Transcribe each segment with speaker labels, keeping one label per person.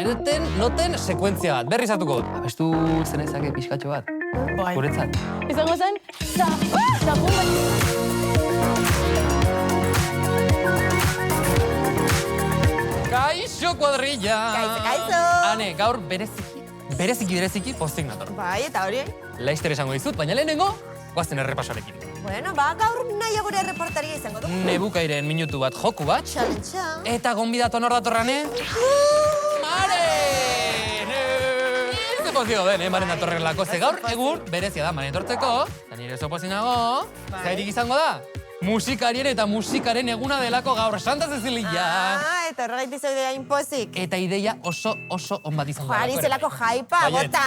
Speaker 1: noten sekuentzia bat, berriz hartuko dut. Abestu zenezake pixkatxo bat, guretzat.
Speaker 2: Izango zen, zapun bat.
Speaker 1: Kaixo kuadrilla!
Speaker 3: Kaixo!
Speaker 1: Ane, gaur bereziki pozik nator.
Speaker 3: Bai, eta hori?
Speaker 1: Laizter esango dizut, baina lehenengo, guazen errepasoarekin.
Speaker 3: Bueno, gaur nahi gure reportaria izango du.
Speaker 1: Nebukairen minutu bat joku bat.
Speaker 3: Challenge.
Speaker 1: Eta gonbidatu nor datorrane? Mare! Ez pozio den, Maren datorrelako. Ze gaur egun berezia da Maren etortzeko. Eta nire zopozinago. Zairik izango da? Musikarien eta musikaren eguna delako gaur Santa Cecilia.
Speaker 3: Eta horregait izaude hain pozik.
Speaker 1: Eta ideia oso on bat izango da.
Speaker 3: Ari zelako jaipa, bota.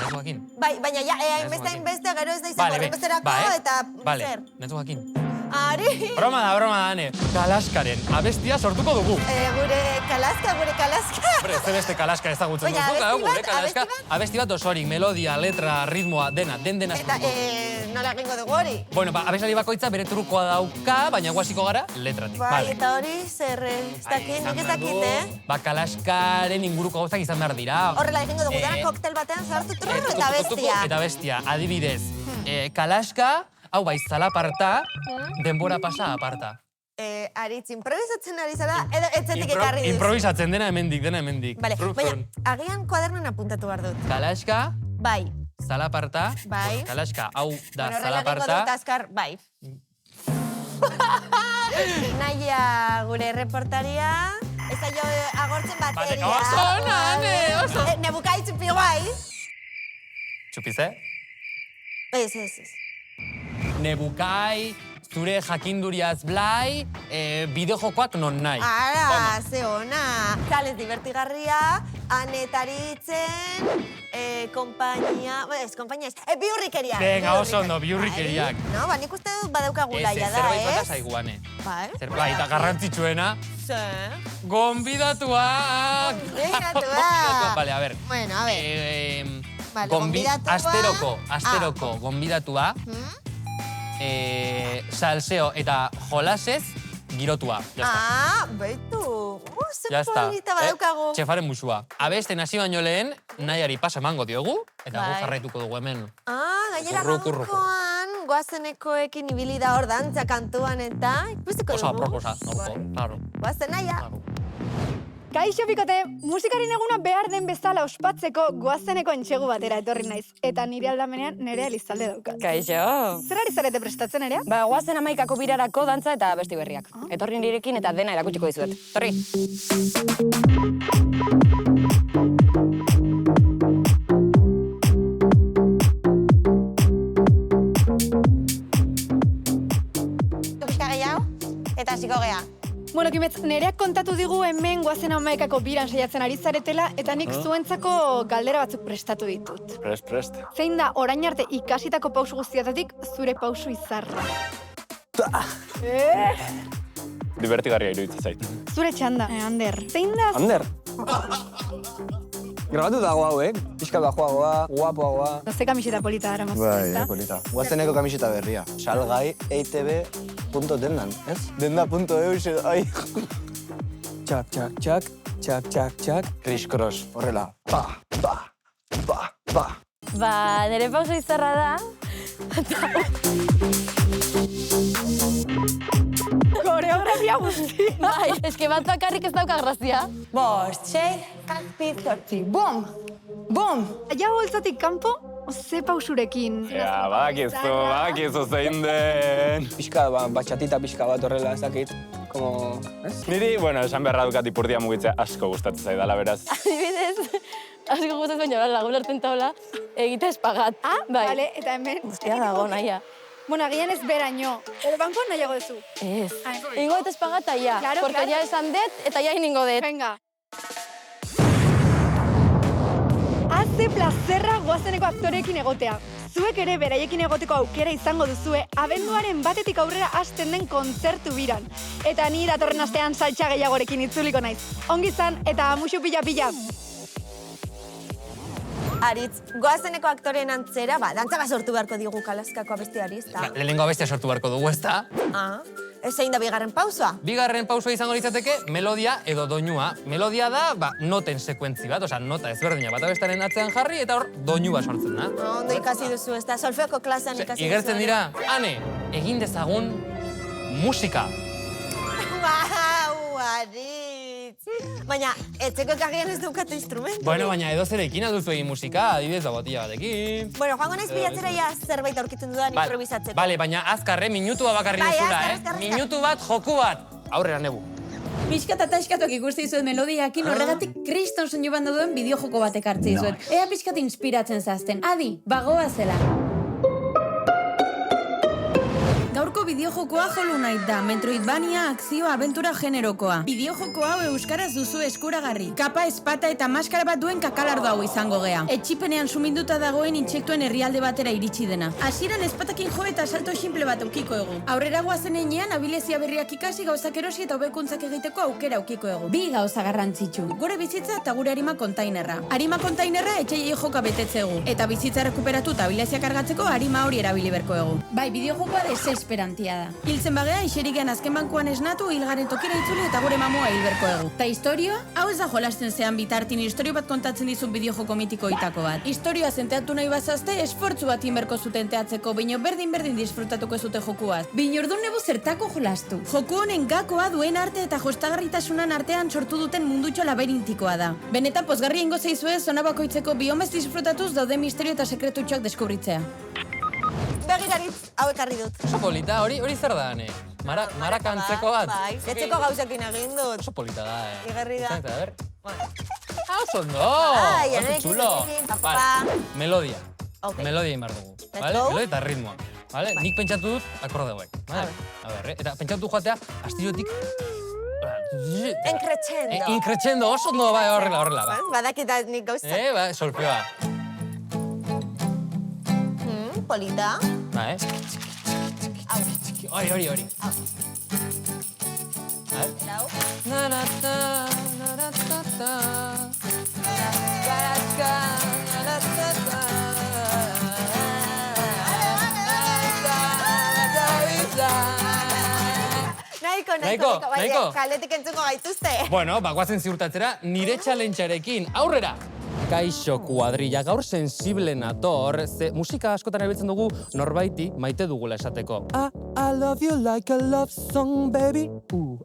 Speaker 1: Netzu Jakin.
Speaker 3: Bai, baina ja, hainbeste gero ez da izango horrenbesterako, eta zer.
Speaker 1: Netzu Jakin.
Speaker 3: Ari.
Speaker 1: Broma da, Ane. Kalaskaren abestia sortuko dugu.
Speaker 3: Gure kalaska.
Speaker 1: Hombre, ez beste kalaska ezagutzen duzu, gure kalaska. Abesti bat osorik, melodia, letra, ritmoa, dena
Speaker 3: Eta nola egingo dugu hori?
Speaker 1: Bueno, abeslari bakoitza bere trukoa dauka, baina guaziko gara letratik.
Speaker 3: Bai, eta hori zer, ez dakit, nik ez dakit,
Speaker 1: kalaskaren inguruko gauzak izan behar dira.
Speaker 3: Horrela egingo dugu, dara koktel batean sartu eta bestia.
Speaker 1: Eta bestia, adibidez, kalaska, hau bai, zalaparta, denbora pasa aparta.
Speaker 3: Aritz, improvisatzen ari zara, edo etzetik ekarri duzu?
Speaker 1: Improvisatzen, dena hemendik.
Speaker 3: Bale, baina, agian kuadernoan apuntatu behar dut.
Speaker 1: Kalaska,
Speaker 3: Bai.
Speaker 1: zalaparta,
Speaker 3: Bai.
Speaker 1: Kalaska, hau da
Speaker 3: Bueno,
Speaker 1: zalaparta.
Speaker 3: horrela dut azkar, bai. Naia gure reportaria, ez da jo agortzen bateria.
Speaker 1: Oso, Ane, oso.
Speaker 3: Nebukai txupi guai.
Speaker 1: Txupize?
Speaker 3: Ez.
Speaker 1: Nebukai, zure jakinduriaz blai, bideojokoak non nahi.
Speaker 3: Ara, ze ona. Kales divertigarria, anetaritzen, kompainia... Ez, kompainia ez. Biurrikeriak.
Speaker 1: Venga, oso ondo, biurrikeriak.
Speaker 3: No, nik uste dut badaukagula ja da,
Speaker 1: Zerbait bat azaiguane.
Speaker 3: Bai.
Speaker 1: Zerbait, eta garrantzitsuena,
Speaker 3: Zer?
Speaker 1: gonbidatuak!
Speaker 3: Gonbidatuak!
Speaker 1: Vale, a ver.
Speaker 3: Bueno, a ver. Vale, gonbidatua.
Speaker 1: Asteroko gonbidatua, salseo eta jolasez girotua.
Speaker 3: Beitu.
Speaker 1: Ya
Speaker 3: Zer
Speaker 1: está.
Speaker 3: polita badaukagu.
Speaker 1: Txefaren musua. Abesten hasi baino lehen, nahiari pasa emango diogu, eta gu jarraituko dugu hemen.
Speaker 3: Gainera gaurkoan, goazenekoekin ibili da hor dantza kantuan eta ikusiko dugu.
Speaker 1: Oso aproposa, claro.
Speaker 3: Goazen naia.
Speaker 4: Kaixo bikote, musikaren eguna behar den bezala ospatzeko goazeneko entxegu batera etorri naiz. Eta nire aldamenean nire Elizalde daukat.
Speaker 2: Kaixo.
Speaker 4: Zer ari zarete prestatzen ere?
Speaker 2: Ba, guazen 11ko birarako dantza eta besti berriak. Etorri nirekin eta dena erakutsiko dizuet. Torri.
Speaker 3: Pixka gehiago, eta hasiko gea.
Speaker 4: Bueno, Kimetz, nereak kontatu digu hemen goazen 11ko biran saiatzen ari zaretela, eta nik zuentzako galdera batzuk prestatu ditut.
Speaker 5: Prest.
Speaker 4: Zein da, orain arte ikasitako pausu guztiatatik zure pausu izarra?
Speaker 5: Divertigarria iruditzen zait.
Speaker 4: Zure txanda, Ander. Zein da?
Speaker 6: Ander! Grabatu dago hau, Pixka bajoagoa, guapoagoa.
Speaker 4: Ze kamiseta polita dara mazu, ezta?
Speaker 6: Polita. Guazeneko kamiseta berria. Salgai eitb.dendan, ez? Denda.eus edo, ai. Txak. Chris Cross, horrela. Pa.
Speaker 2: Ba, nire pauso izarra da.
Speaker 4: Koreografia guzti.
Speaker 2: Bai, eske bat bakarrik ez dauka grazia.
Speaker 3: 5, 6, 7, 8, bum! Bum!
Speaker 4: Ja holtzatik kanpo, ze pausurekin?
Speaker 5: Ja, bakizu zein den.
Speaker 6: Pixka, batxatita pixka bat horrela, ez dakit. Como, ez?
Speaker 5: Niri, bueno, esan beharra dukat ipurdia mugitzea asko gustatzen zaidala, beraz.
Speaker 2: Adibidez, asko gustatzen baina lagun hartzen taula, egite espagat. Bai.
Speaker 4: Vale, eta hemen...
Speaker 2: Hostia dago, naia.
Speaker 4: Bueno, agian ez beraino. Edo bankoan nahiago duzu.
Speaker 2: Ez. Ingo eta espagata ya.
Speaker 4: Claro,
Speaker 2: Porque ya esan det, eta ya iningo det.
Speaker 4: Venga. Haze plazerra goazeneko aktoreekin egotea. Zuek ere beraiekin egoteko aukera izango duzue, abenduaren 1 aurrera hasten den kontzertu biran. Eta ni datorren astean saltsa gehiagorekin itzuliko naiz. Ongi izan eta musu pila.
Speaker 3: Aritz, goazeneko aktoreen antzera, dantza bat sortu beharko digu Kalaskako abestiari, ez da?
Speaker 1: Lehenengo abestia sortu beharko dugu, ez da?
Speaker 3: Zein da bigarren pausoa?
Speaker 1: Bigarren pausoa izango litzateke melodia edo doinua. Melodia da, noten sekuentzi bat, osea, nota ezberdina bat abestaren atzean jarri eta hor doinua sortzen da.
Speaker 3: Ondo ikasi duzu, ez da, solfeoko klasean ikasi duzu.
Speaker 1: Igertzen dira, ane, egin dezagun musika.
Speaker 3: Wow, Aritz! Baina, etxeko ekarrian ez daukate instrumentu.
Speaker 1: Bueno, baina edo zerekin alduzu egin musika, adibidez da botilla batekin.
Speaker 3: Bueno, joango naiz bilatzera ja zerbait aurkitzen dudan improvisatzeko.
Speaker 1: Bale, baina azkarre, minutua bakarri duzula, Minutu bat, joku bat. Aurrera, Nebu.
Speaker 7: Pixkat eta eskatuak ikusti zuen melodiakin, horregatik kriston soinu banda duen bideojoko batek hartzi zuen. Ea pixkat inspiratzen zazten. Adi, bagoa zela. Gaurko bideojokoa Hollow Knight da, Metroidvania akzio abentura generokoa. Bideojoko hau euskaraz duzu eskuragarri. Kapa, espata eta maskara bat duen kakalardo hau izango gea. Etxipenean suminduta dagoen intsektuen herrialde batera iritsi dena. Hasieran espatakin jo eta salto simple bat aukiko egu. Aurrera goazen heinean, abilezia berriak ikasi, gauzak erosi eta hobekuntzak egiteko aukera aukiko egu. Bi gauza garrantzitsu. Gure bizitza eta gure arima kontainerra. Arima kontainerra etxei joka betetzegu. Eta bizitza rekuperatu eta abilezia kargatzeko arima hori erabili berko egu. Bai, bideojokoa desesperantia da. Hiltzen bagea, iserigean azken bankuan esnatu, hilgaren tokira itzuli eta gure mamua hilberko egu. Ta historioa, hau ez da jolasten zean bitartin historio bat kontatzen dizun bideojoko mitiko itako bat. Historioa zenteatu nahi bazazte, esfortzu bat inberko zuten teatzeko, bino berdin disfrutatuko zute jokuaz. Bino ordun Nebu zertako jolastu. Joku honen gakoa duen arte eta jostagarritasunan artean sortu duten mundutxo labirintikoa da. Benetan pozgarri ingo zeizue, zona bakoitzeko biomez disfrutatuz daude misterio eta sekretutxoak deskubritzea.
Speaker 3: Begiraritz, hau ekarri dut.
Speaker 1: Oso polita, hori zer da, ane? Marakantzeko bat?
Speaker 3: Bai, etxeko gauzekin egin dut.
Speaker 1: Oso polita da,
Speaker 3: Igarri da.
Speaker 1: A ver. Oso ondo!
Speaker 3: Ai,
Speaker 1: Oso txulo! Vale, melodia. Melodia inbar dugu. Melodia eta ritmoa. Vale? Nik pentsatu dut akorde hauek. A ver, eta pentsatu joatea, astirotik...
Speaker 3: Encrechendo.
Speaker 1: Increchendo, oso ondo, bai, horrela.
Speaker 3: Badakita nik gauza.
Speaker 1: Bai, solfeoa.
Speaker 3: Polita.
Speaker 1: Ba, Hori.
Speaker 3: Hau. Nahiko. Kaletik entzuko gaituzte.
Speaker 1: Bueno, bagoazen ziurtatzera, nire challengearekin. Aurrera! Kaixo kuadrilla, gaur sensible nator, ze musika askotan erabiltzen dugu norbaiti maite dugula esateko. I love you like a love song, baby.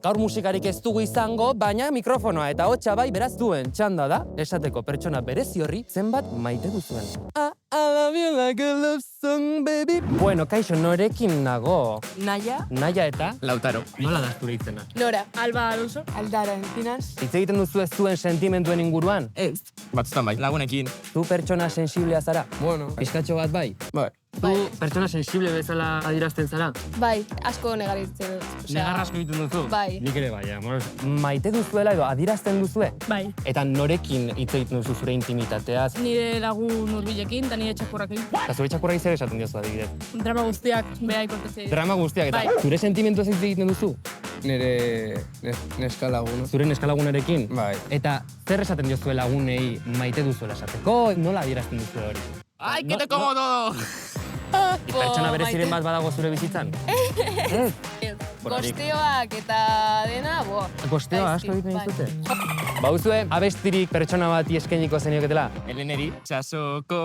Speaker 1: Gaur musikarik ez dugu izango, baina mikrofonoa eta hotxa bai beraz duen txanda da, esateko pertsona berezi horri zenbat maite duzuen. I love you like a love song, baby. Bueno, kaixo, norekin nago? Naia eta? Lautaro. Nola da zure itzena?
Speaker 2: Nora, Alba Alonso. Aldara, Encinas.
Speaker 1: Hitz egiten duzu ez zuen sentimentuen inguruan?
Speaker 8: Ez. Batzutan bai, lagunekin.
Speaker 1: Tu pertsona sensiblea zara?
Speaker 8: Bueno.
Speaker 1: Pizkatxo bat bai?
Speaker 8: Bai.
Speaker 1: Tu pertsona sensible bezala adierazten zara?
Speaker 2: Bai, asko negaritzen dut.
Speaker 1: Negarra asko egiten duzu?
Speaker 2: Bai.
Speaker 1: Nik ere bai, maite duzuela edo adierazten duzue?
Speaker 2: Bai.
Speaker 1: Eta norekin hitz egiten duzu zure intimitateaz?
Speaker 2: Nire lagun hurbilekin eta nire txakurrakin.
Speaker 1: Eta zure txakurra zer esaten diozu adibidez?
Speaker 2: Drama guztiak, behai kontatzei.
Speaker 1: Drama guztiak eta
Speaker 2: Bai.
Speaker 1: zure sentimentuaz hitz egiten duzu?
Speaker 8: Nire neska laguna.
Speaker 1: Zure neskalagunarekin?
Speaker 8: Bai.
Speaker 1: Eta zer esaten diozue lagunei maite duzuela esateko? Nola adierazten duzu hori?
Speaker 8: Ai, que te como todo!
Speaker 1: Pertsona bereziren bat badago zure bizitzan? Ez?
Speaker 2: Gosteoak eta dena,
Speaker 1: Gosteoa asko egiten dituzte? Bauzue, abestirik pertsona bati eskainiko zenioketela?
Speaker 8: Eleneri, txasoko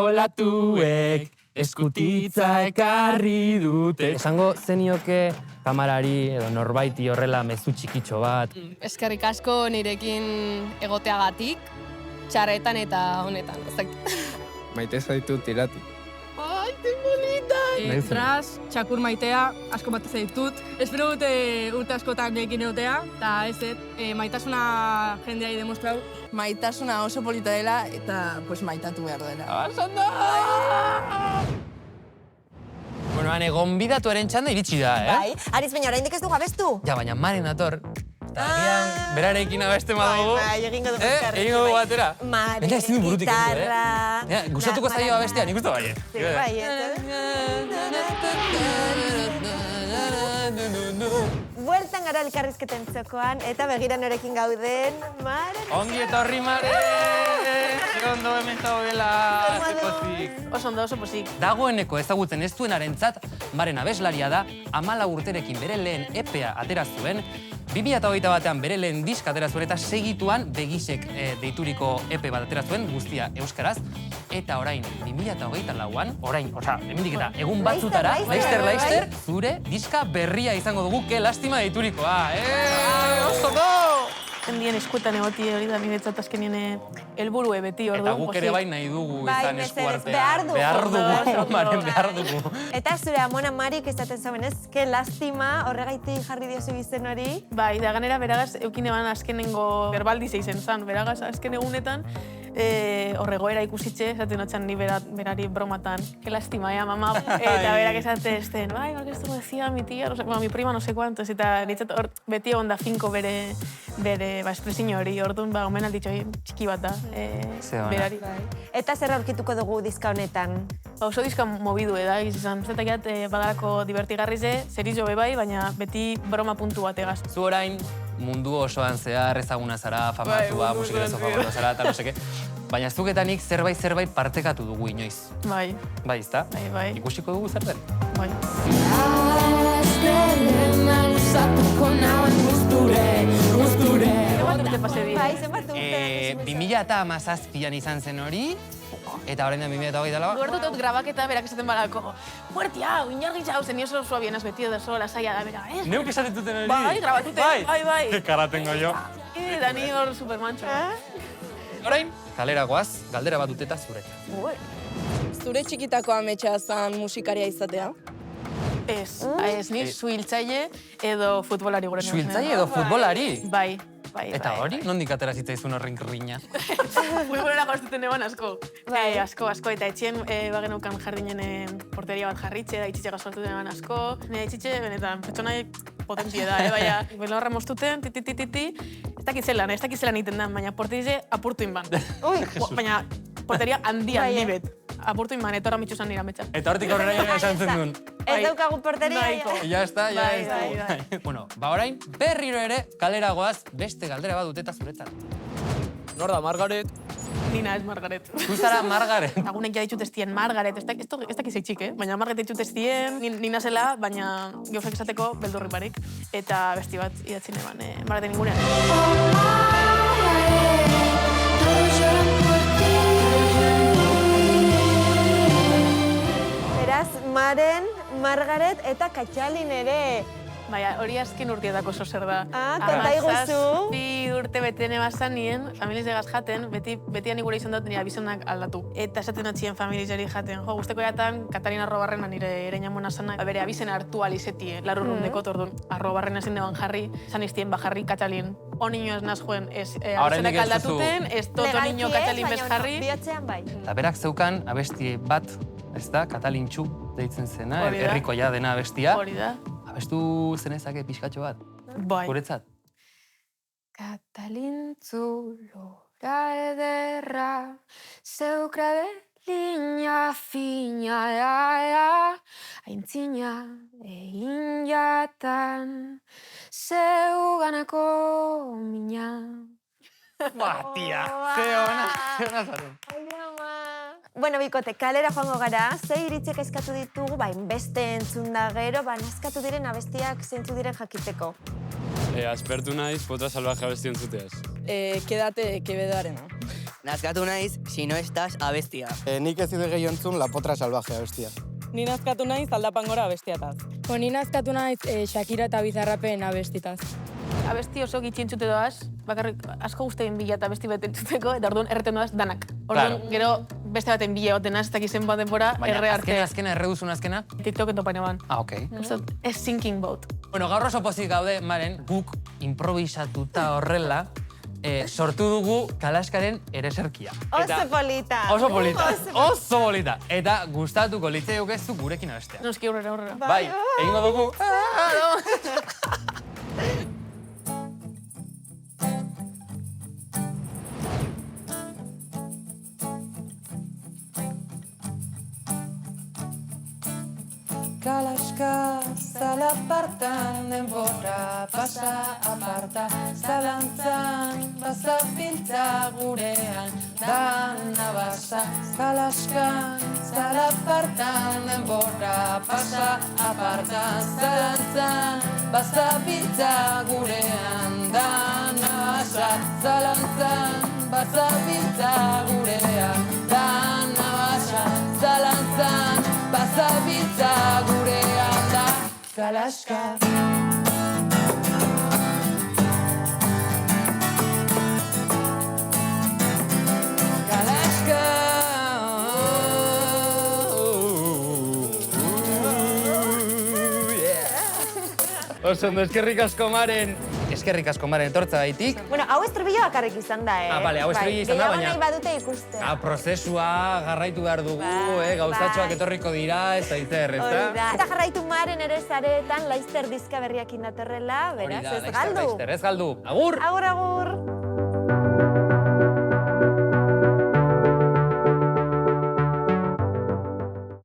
Speaker 8: olatuek eskutitza ekarri dute.
Speaker 1: Esango zenioke kamarari edo norbaiti horrela mezu txikitxo bat.
Speaker 2: Eskerrik asko nirekin egoteagatik, txarretan eta honetan.
Speaker 8: Maite zaitu tirati.
Speaker 2: Ai, te bonita! Tras, txakur maitea, asko batez ditut. Espero dute urte askotan nekin egotea, eta ez maitasuna jendeai demostrau.
Speaker 9: Maitasuna oso polita dela eta maitatu behar dela.
Speaker 1: Ondo! Bueno, hane, gonbidatuaren txanda iritsi da,
Speaker 3: Bai, Aritz, baina oraindik ez dugu abestu.
Speaker 1: Ja, baina Maren nator. Eta agian, berarekin abesten badugu.
Speaker 3: Bai, egingo dugu eskarrik.
Speaker 1: Egingo dugu batera.
Speaker 3: Maren,
Speaker 1: Baina ezin du burutik entzun,
Speaker 3: gitarra...
Speaker 1: Gustatuko zaio abestea, nik uste bai.
Speaker 3: Bueltan gara elkarrizketen txokoan, eta begira norekin gauden, Maren.
Speaker 1: Ongi etorri, Maren!
Speaker 8: Ondo hemen zaudela, zepozik.
Speaker 9: Oso ondo, oso pozik.
Speaker 1: Dagoeneko ezagutzen ez duenarentzat, Maren abeslaria da, 14 urterekin bere lehen epea atera zuen, 2021 batean bere lehen diska atera zuen eta segituan Begisek deituriko epe bat atera zuen, guztia euskaraz, eta orain, 2024an, hemendik eta egun batzutara, Leister, zure diska berria izango dugu, ke lastima deiturikoa, oso do!
Speaker 9: Jendien eskuetan egoti hori da niretzat azkenien helburue beti orduan.
Speaker 1: Eta guk ere bai nahi dugu izan eskuartean.
Speaker 3: behar dugu.
Speaker 1: Maren, behar dugu.
Speaker 3: Eta zure amona Marik izaten zauen ez, ke lastima horregaitik jarri diozu izen hori.
Speaker 9: Bai, da ganera beragaz eukin eban azkenengo berbaldi zeizen zan. Beragaz azken egunetan horregoera ikusitxe, esaten notxan ni berari bromatan. Que lastima, mama. Eta berak esaten, bai, porque esto decía mi tía, no sé, mi prima no sé cuántos. Eta niretzat hor beti onda finko bere espresiño hori, orduan, omen alditxo txiki bat da, berari.
Speaker 3: Eta zer aurkituko dugu diska honetan?
Speaker 9: Oso diska mobidu da, izan. Zetakiat badalako divertigarrize, zerizo bai, baina beti broma puntu bat egaz.
Speaker 1: Zu orain mundu osoan zehar ezaguna zara, famatua, musikerezo famatua zara, eta no seke. Baina zuketanik zerbait partekatu dugu inoiz.
Speaker 9: Bai.
Speaker 1: Bai, izta?
Speaker 9: Bai.
Speaker 1: Ikusiko dugu zer den?
Speaker 9: Bai. Zenbat urte pase dira?
Speaker 3: Bai, zenbat urte.
Speaker 1: 2017an izan zen hori, eta orain da 2008 lau.
Speaker 9: Gortu dut grabaketa berak esaten balako. Muerti hau, inargitza hau, zen nio oso suabienas betido de sola, saia da bera,
Speaker 1: Neuk esaten duten hori?
Speaker 9: Bai, grabatuten, bai.
Speaker 1: Kara tengo jo.
Speaker 9: Da ni hor supermancho.
Speaker 1: Orain, kalera goaz, galdera bat duteta zure.
Speaker 2: Zure txikitako ametsa zan musikaria izatea?
Speaker 9: Ez, ni suhiltzaile edo futbolari gure.
Speaker 1: Suhiltzaile edo futbolari?
Speaker 9: Bai.
Speaker 1: Eta hori? Nondik atera zitzaizun horren krina?
Speaker 9: Futbolera goztuten eban asko. Asko, eta etxien bagenukan jardinen porteria bat jarritxe, da itxitxe gazortuten eban asko. Nire itxitxe, benetan, pertsonai potentzia da, baina belarra mostuten, titi, ez dakit zelan iten da, baina porteria apurtu inban. Baina porteria handi bet. Apurtu inban, eta horra mitxusan nire ametsa.
Speaker 1: Eta hortik aurrera jena esan zen duen.
Speaker 3: Ez daukagu porteria.
Speaker 1: Ya está. Bueno, orain, berriro ere, kalera goaz, beste galdera bat duteta zuretzat.
Speaker 8: Nor da, Margaret?
Speaker 9: Nina ez Margaret.
Speaker 1: Zuzara Margaret?
Speaker 9: Lagunek ja ditut estien Margaret, ez dakiz eitxik, baina Margaret ditut estien, nina zela, baina gauzak esateko beldurri barik. Eta besti bat idatzin eban, Margaret ningunean.
Speaker 3: Beraz, Maren, Margaret eta Katxalin ere.
Speaker 9: Baina, hori azken urtietako oso zer da.
Speaker 3: Konta iguzu.
Speaker 9: 2 urte beten ebazan nien, familizegaz jaten, beti ani gure izan dut nire abizonak aldatu. Eta esaten atxien familizeri jaten. Guzteko jatan, Katarina Arrobarrena nire ereñamona zanak, bere abizena hartu alizetie, larurrundeko, tordun, Arrobarrena ezin deban jarri, zan iztien bajarri Katxalin. Onino ez naz joen, abizonak aldatuten, ez toto niño Katxalin bez jarri.
Speaker 3: Bihotzean bai.
Speaker 1: Eta berak zeukan abesti bat, ez da, Katalintxu deitzen zena, herriko ja dena abestia.
Speaker 9: Hori da.
Speaker 1: Abestu zenezake pixkatxo bat?
Speaker 9: Bai.
Speaker 1: Guretzat?
Speaker 10: Katalintzu lora ederra, zeukra belina fina aintzina egin jatan, zeuganako mina.
Speaker 1: Ba, tia, ze ona zaren.
Speaker 3: Bueno, bikote, kalera joango gara, ze iritzek eskatu ditugu, beste entzun da gero, nazkatu diren abestiak zeintzu diren jakiteko.
Speaker 11: Aspertu naiz, potra salvaje abesti entzuteaz.
Speaker 2: Quédate Quevedoarena.
Speaker 12: Nazkatu naiz, si no estás abestia.
Speaker 6: Nik ez dide gehiago entzun La Potra Salvaje abestia.
Speaker 2: Ni nazkatu naiz Aldapangora abestiataz.
Speaker 10: Ni nazkatu naiz Shakira eta Bizarrapen abestitaz.
Speaker 9: Abesti oso gitxi entzute doaz, bakarrik asko guztein bila eta abesti bat entzuteko, eta orduan erreten doaz danak. Orduan, gero beste baten bila baten az, eta kizen bat denbora, erre arte.
Speaker 1: Baina azkena, erre duzun azkena?
Speaker 9: TikToken topaino ban.
Speaker 1: Ok.
Speaker 9: Ez sinking boat.
Speaker 1: Bueno, gaur oso pozik gaude, Maren, guk improvisatuta horrela, sortu dugu Kalaskaren ereserkia.
Speaker 3: Oso polita.
Speaker 1: Oso polita. Eta gustatuko litzeuk ez du gurekin abestea.
Speaker 9: Noski aurrera.
Speaker 1: Bai, egingo dugu.
Speaker 10: Kalaska
Speaker 13: zalapartan denbora pasa aparta, zalantzan bazabiltza gurean, dana basa, zalaskan, zalapartan denbora pasa aparta, zalantzan bazabiltza gurean, dana basa, zalantzan bazabiltza gurean, dana basa, zalantzan bazabiltza gurean da Kalaska. Kalaska.
Speaker 1: Oso ondo, eskerrik asko Maren. Eskerrik asko Maren etortza gaitik.
Speaker 3: Bueno, hau estribillo bakarrik izan da,
Speaker 1: Bale, hau estribillo izan da, baina...
Speaker 3: Gehiago nahi badute ikuste.
Speaker 1: Prozesua garraitu behar dugu, gauzatxoak etorriko dira, ez da iter, ez da?
Speaker 3: Eta jarraitu Maren ere zareetan, laizter dizka berriak indatorrela, beraz, ez galdu.
Speaker 1: Laizter, ez galdu. Agur!
Speaker 3: Agur, agur!